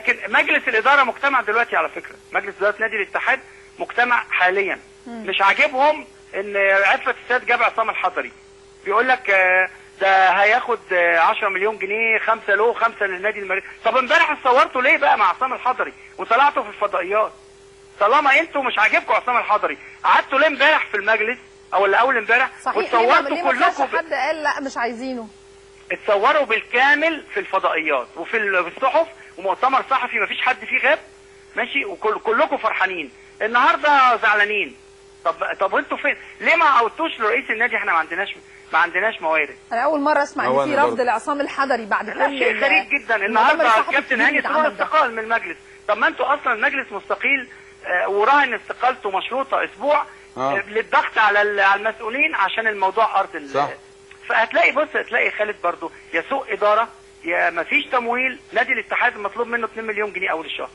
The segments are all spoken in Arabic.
لكن مجلس الاداره مجتمع دلوقتي، على فكره مجلس اداره نادي الاتحاد مجتمع حاليا. مش عاجبهم ان عفة السيد جاب عصام الحضري، بيقول لك ده هياخد 10 مليون جنيه، 5 له 5 للنادي المريخ. طب امبارح اتصورتوا ليه بقى مع عصام الحضري وطلعتوا في الفضائيات؟ طالما انتوا مش عاجبكم عصام الحضري، قعدتوا ليه امبارح في المجلس او اللي اول امبارح وتصورتوا كلكم؟ حد قال لا مش عايزينه. اتصوروا بالكامل في الفضائيات وفي الصحف ومؤتمر صحفي، مفيش حد فيه غاب، ماشي، وكلكم فرحانين. النهارده زعلانين. طب انتوا فين؟ ليه ما عودتوش لرئيس النادي؟ احنا ما عندناش موارد. انا اول مره اسمع ان في رفض لعصام الحضري بعد كل شيء غريب جدا. النهارده الكابتن هاني سرور استقال من المجلس. طب ما انتوا اصلا المجلس مستقيل وراهن استقالته مشروطه اسبوع للضغط على المسؤولين عشان الموضوع ارض صح. فهتلاقي هتلاقي خالد برضو يا سوء اداره يا ما فيش تمويل. نادي الاتحاد مطلوب منه 2 مليون جنيه اول الشهر،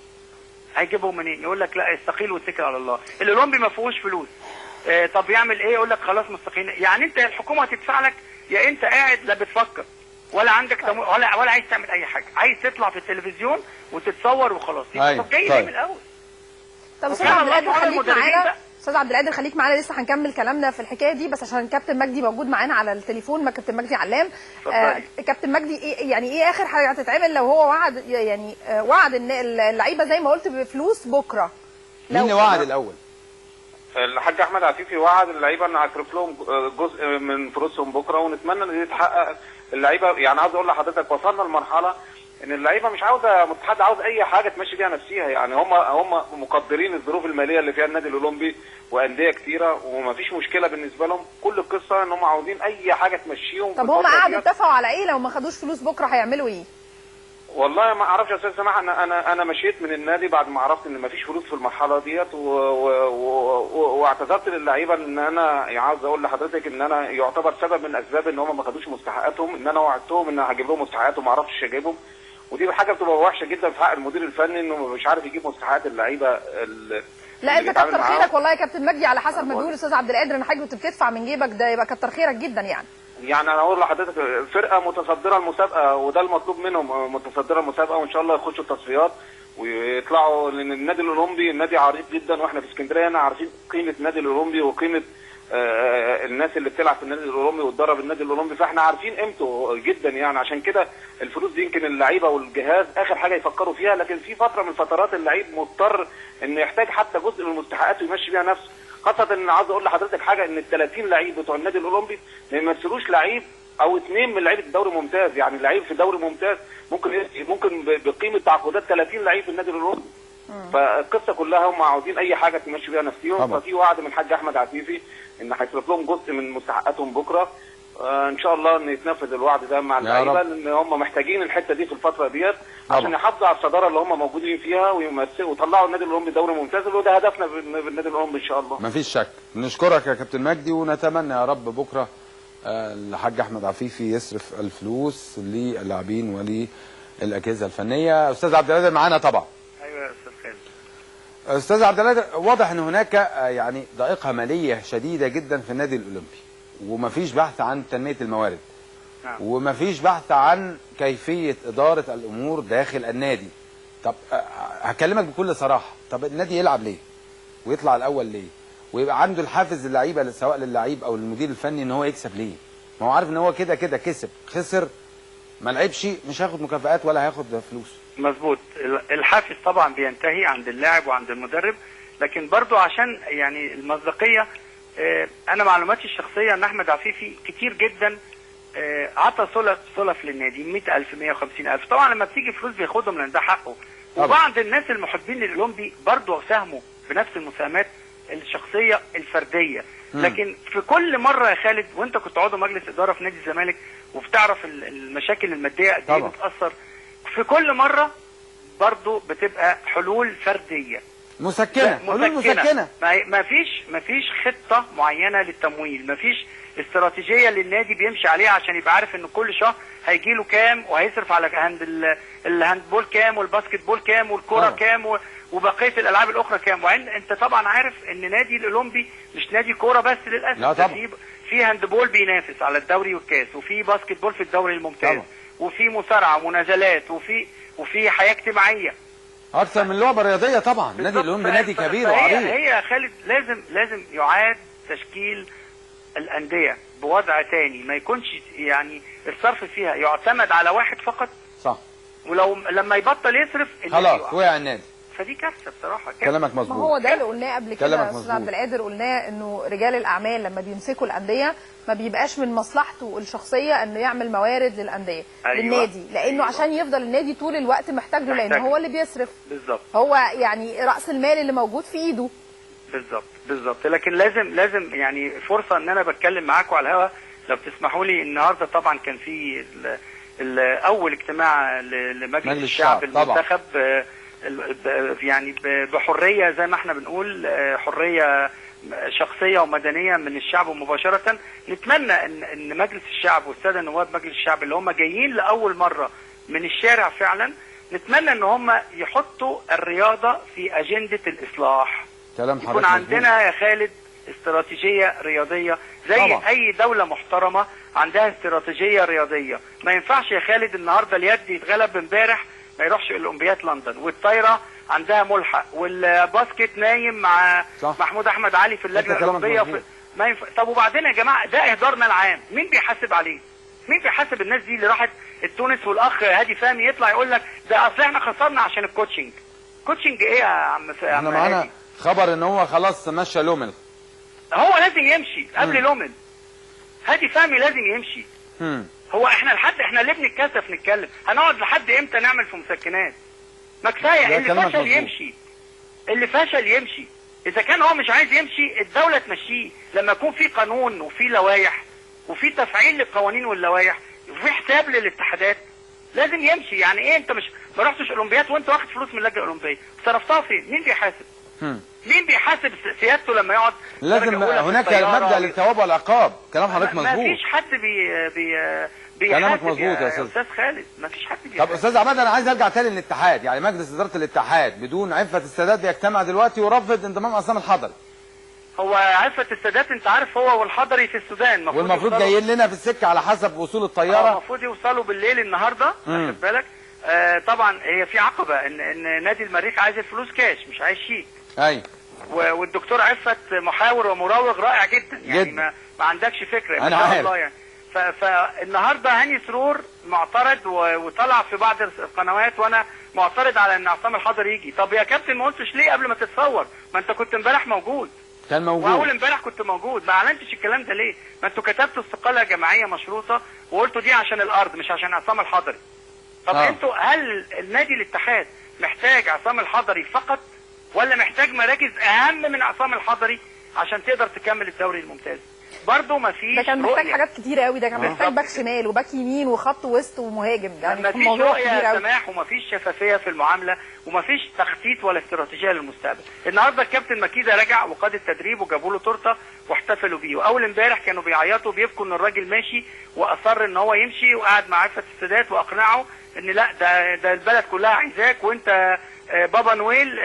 هيجيبهم منين؟ يقول لك لا استقيل واتكل على الله. الاولمبي ما فيهوش فلوس. طب يعمل ايه؟ يقول لك خلاص مستقيل. يعني انت الحكومه هتدفع لك، يا انت قاعد لا بتفكر ولا عندك تمويل ولا عايز تعمل اي حاجه، عايز تطلع في التلفزيون وتتصور وخلاص. طب جاي ليه من الاول؟ طب استاذ عبد القادر خليك معانا. استاذ عبد القادر خليك معانا، لسه هنكمل كلامنا في الحكايه دي، بس عشان كابتن مجدي موجود معانا على التليفون. كابتن مجدي علام. كابتن مجدي، ايه اخر حاجه هتتعمل لو هو وعد، يعني وعد ان اللعيبه زي ما قلت بفلوس بكره؟ مين اللي وعد الاول؟ الحاج احمد عفيفي وعد اللعيبه ان هيصرف لهم جزء من فلوسهم بكره، ونتمنى ان يتحقق. اللعيبه يعني عاوز اقول لحضرتك وصلنا لمرحله ان اللعيبه مش عاوزه الاتحاد عاوز اي حاجه تمشي بيها نفسيها. يعني هم مقدرين الظروف الماليه اللي فيها النادي الاولمبي وانديه كتيره، ومفيش مشكله بالنسبه لهم. كل القصه ان هم عاوزين اي حاجه تمشيهم. طب هم قعدوا اتفقوا على ايه؟ لو ما خدوش فلوس بكره هيعملوا ايه؟ والله ما اعرفش يا استاذ سماح. انا مشيت من النادي بعد ما عرفت ان مفيش فلوس في المرحله ديت، واعتذرت للعيبه ان انا عاوز اقول لحضرتك ان انا يعتبر سبب من اسباب ان هم ما خدوش مستحقاتهم، ان انا وعدتهم ان هجيب لهم مستحقاتهم ما عرفتش اجيبهم. ودي حاجه بتبقى وحشه جدا في حق المدير الفني انه مش عارف يجيب مستحقات اللعيبه. لا انت كتر خيرك والله يا كابتن مجدي، على حسب ما بيقول الاستاذ عبد القادر ان حضرتك بتدفع من جيبك، ده يبقى كتر خيرك جدا. يعني انا اقول لحضرتك فرقه متصدره المسابقه وده المطلوب منهم، متصدره المسابقه، وان شاء الله يخشوا التصفيات ويطلعوا. لان النادي الاولمبي نادي عريق جدا، واحنا في اسكندريه هنا عارفين قيمه النادي الاولمبي وقيمه الناس اللي بتلعب في النادي الاولمبي وتدرب النادي الاولمبي، فاحنا عارفين قيمته جدا. يعني عشان كده الفلوس دي يمكن اللعيبه والجهاز اخر حاجه يفكروا فيها، لكن في فتره من فترات اللعيب مضطر انه يحتاج حتى جزء من مستحقاته يمشي بيها نفسه. خاصه ان عاوز اقول لحضرتك حاجه، ان ال 30 لعيب بتوع النادي الاولمبي ما يمثلوش لعيب او 2 من لعيبه الدوري الممتاز. يعني لعيب في الدوري الممتاز ممكن بقيمه تعاقدات 30 لعيب في النادي الاولمبي. فالقصه كلها هم عاوزين اي حاجه تمشي بيها نفسهم. ففي وعد من الحاج احمد عفيفي ان هيصرف لهم جزء من مستحقاتهم بكره. ان شاء الله ان يتنفذ الوعد ده مع اللعيبه، لان هم محتاجين الحته دي في الفتره ديت عشان يحافظوا على الصداره اللي هم موجودين فيها ويطلعوا النادي الاولمبي دوري ممتاز، وده هدفنا بالنادي الاولمبي ان شاء الله. مفيش شك. نشكرك يا كابتن مجدي، ونتمنى يا رب بكره الحاج احمد عفيفي يصرف الفلوس للاعبين وللاجهزه الفنيه. استاذ عبد القادر معانا طبعا. ايوه يا استاذ خالد. استاذ عبد القادر، واضح ان هناك يعني ضائقه ماليه شديده جدا في النادي الاولمبي، ومفيش بحث عن تنميه الموارد. نعم. ومفيش بحث عن كيفيه اداره الامور داخل النادي. طب هكلمك بكل صراحه، طب النادي يلعب ليه؟ ويطلع الاول ليه؟ ويبقى عنده الحافز للعيبه، سواء للعيب او للمدير الفني، ان هو يكسب ليه؟ ما هو عارف ان هو كده كده كسب، خسر ما لعبش مش هياخد مكافآت ولا هياخد فلوس. مظبوط. الحافز طبعا بينتهي عند اللاعب وعند المدرب، لكن برضو عشان يعني المصداقيه، انا معلوماتي الشخصيه ان احمد عفيفي كتير جدا عطى سلف للنادي 100,000 150,000. طبعا لما بتيجي فلوس بياخدهم لان ده حقه. وبعض الناس المحبين للاولمبي برضو ساهموا بنفس المساهمات الشخصيه الفرديه. لكن في كل مره يا خالد، وانت كنت عضو مجلس اداره في نادي الزمالك وبتعرف المشاكل الماديه قد ايه بتاثر، في كل مره برضو بتبقى حلول فرديه مسكنه. حلول مسكنه. ما فيش خطه معينه للتمويل، ما فيش استراتيجيه للنادي بيمشي عليها عشان يبقى عارف ان كل شهر هيجي له كام وهيصرف على الهاندبول كام والباسكت بول كام والكوره كام وبقيه الالعاب الاخرى كام. وعند انت طبعا عارف ان نادي الاولمبي مش نادي كوره بس للاسف. لا طبعا. في هاندبول بينافس على الدوري والكاس، وفي باسكت بول في الدوري الممتاز طبعا. وفي مصارعه ومنازلات وفي حياه اجتماعيه. اكثر من لعبه رياضيه طبعا. نادي الاولمبي نادي كبير وعريق. هي يا خالد لازم يعاد تشكيل الانديه بوضع تاني، ما يكونش يعني الصرف فيها يعتمد على واحد فقط. صح. ولو لما يبطل يصرف خلاص وقع النادي. فدي كارثه بصراحه. كلامك مظبوط. ما هو ده اللي قلناه قبل كده يا استاذ عبد القادر، قلناه انه رجال الاعمال لما بيمسكوا الانديه ما بيبقاش من مصلحته الشخصيه انه يعمل موارد للانديه. للنادي، لانه عشان يفضل النادي طول الوقت محتاج له، لان هو اللي بيصرف. بالظبط. هو يعني راس المال اللي موجود في ايده. بالظبط. لكن لازم يعني فرصه ان انا بتكلم معاكم على الهواء لو تسمحوا لي. النهارده طبعا كان في اول اجتماع لمجلس الشعب المنتخب، يعني بحريه زي ما احنا بنقول، حريه شخصيه ومدنيه من الشعب مباشره. نتمنى ان مجلس الشعب والساده نواب مجلس الشعب اللي هم جايين لاول مره من الشارع فعلا، نتمنى ان هم يحطوا الرياضه في اجنده الاصلاح. كلام حضرتك يكون عندنا يا خالد استراتيجيه رياضيه زي طبعا. اي دوله محترمه عندها استراتيجيه رياضيه. ما ينفعش يا خالد النهارده اليد يتغلب امبارح ما يروحش اولمبياد لندن، والطايره عندها ملحق، والباسكت نايم مع صح. محمود احمد علي في اللجنه الاولمبيه. ما ينفع. طب وبعدين يا جماعه ده اهدارنا العام، مين بيحاسب عليه؟ مين بيحاسب الناس دي اللي راحت تونس؟ والاخ هادي فهمي يطلع يقول لك ده اصل احنا خسرنا عشان الكوتشنج. كوتشنج ايه يا عم؟ احنا معانا خبر ان هو خلاص مشى لومل. هو لازم يمشي قبل لومل. هادي فهمي لازم يمشي. هو احنا ليه بنتكسف نتكلم؟ هنقعد لحد امتى نعمل في مسكنات؟ ما كفايه. اللي فشل يمشي. اللي فشل يمشي. اذا كان هو مش عايز يمشي الدوله تمشيه. لما يكون في قانون وفي لوائح وفي تفعيل للقوانين واللوائح وفي حساب للاتحادات لازم يمشي. يعني ايه انت ما رحتش اولمبياد وانت واخد فلوس من اللجنه الاولمبيه صرفتها فين؟ مين بيحاسب؟ مين بيحاسب سيادته لما يقعد؟ لازم هناك مبدا للثواب والعقاب. كلام حضرتك مظبوط. ما فيش حد كلامك مظبوط يا استاذ خالد. ما فيش حد بيحاسب. طب استاذ عماد انا عايز ارجع تاني للاتحاد. يعني مجلس اداره الاتحاد بدون عفه السادات بيجتمع دلوقتي ورفض انضمام عصام الحضري. هو عفه السادات انت عارف هو والحضري في السودان والمفروض جايين لنا في السكه على حسب وصول الطياره. المفروض يوصلوا بالليل النهارده. واخد بالك؟ طبعا هي في عقبه ان نادي المريخ عايز الفلوس كاش مش عايز شيك. ايوه. والدكتور عفت محاور ومراوغ رائع جدا. يعني ما عندكش فكره. انا عارف. يعني فالنهارده هاني سرور معترض وطلع في بعض القنوات وانا معترض على ان عصام الحضري يجي. طب يا كابتن ما قلتش ليه قبل ما تتصور؟ ما انت كنت امبارح موجود. كان موجود. واول امبارح كنت موجود. ما اعلنتش الكلام ده ليه؟ ما انتوا كتبتوا استقاله جماعيه مشروطه وقلتوا دي عشان الارض مش عشان عصام الحضري. طب انتوا هل النادي الاتحاد محتاج عصام الحضري فقط ولا محتاج مراكز اهم من عصام الحضري عشان تقدر تكمل الدوري الممتاز؟ برضه ما فيش. ده كان محتاج حاجات كتيره قوي. ده كان محتاج باك شمال وباك يمين وخط وسط ومهاجم. يعني ما فيش رؤيه سماح وما فيش شفافيه في المعامله وما فيش تخطيط ولا استراتيجيه للمستقبل. النهارده الكابتن مكيده رجع وقاد التدريب وجابوا له تورته واحتفلوا بيه. واول امبارح كانوا بيعيطوا بيبكوا ان الراجل ماشي واصر ان هو يمشي وقعد مع عفه السادات واقنعه ان لا ده البلد كلها عايزاك وانت بابا نويل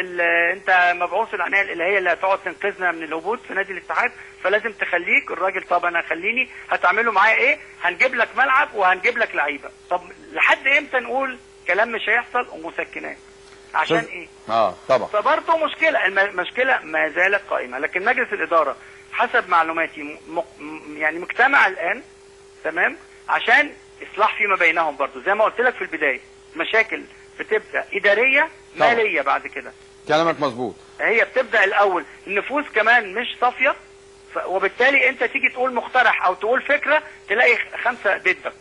انت مبعوث العنايه الالهيه اللي هتقعد تنقذنا من الهبوط في نادي الاتحاد فلازم تخليك. الراجل طب انا خليني هتعملوا معايا ايه؟ هنجيب لك ملعب وهنجيب لك لعيبه. طب لحد امتى نقول كلام مش هيحصل ومسكنات؟ عشان ايه؟ طبعا. فبرضه مشكله. المشكله ما زالت قائمه. لكن مجلس الاداره حسب معلوماتي يعني مجتمع الان تمام عشان اصلاح فيما بينهم. برضه زي ما قلت لك في البدايه مشاكل بتبدا اداريه ماليه بعد كده. كلامك مظبوط. هي بتبدا الاول النفوس كمان مش صافيه وبالتالي انت تيجي تقول مقترح او تقول فكره تلاقي 5 ضدك.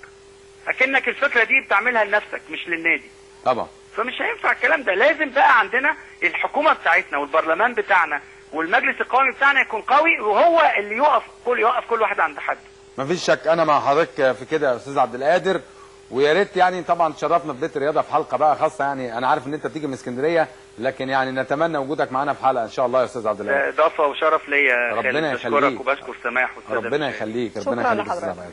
اكنك الفكره دي بتعملها لنفسك مش للنادي. طبعا. فمش هينفع الكلام ده. لازم بقى عندنا الحكومه بتاعتنا والبرلمان بتاعنا والمجلس القومي بتاعنا يكون قوي وهو اللي يوقف كل واحد عند حد. مفيش شك انا مع حضرتك في كده يا استاذ عبد القادر. ويا ريت يعني طبعا تشرفنا في بيت الرياضه في حلقه بقى خاصه. يعني انا عارف ان انت بتيجي من اسكندريه لكن يعني نتمنى وجودك معانا في حلقه ان شاء الله يا استاذ عبد القادر. اضافه وشرف ليا. ربنا يخليك. بشكرك وبشكر سماح والساده. ربنا يخليك. ربنا يخليك يا استاذ عبد القادر.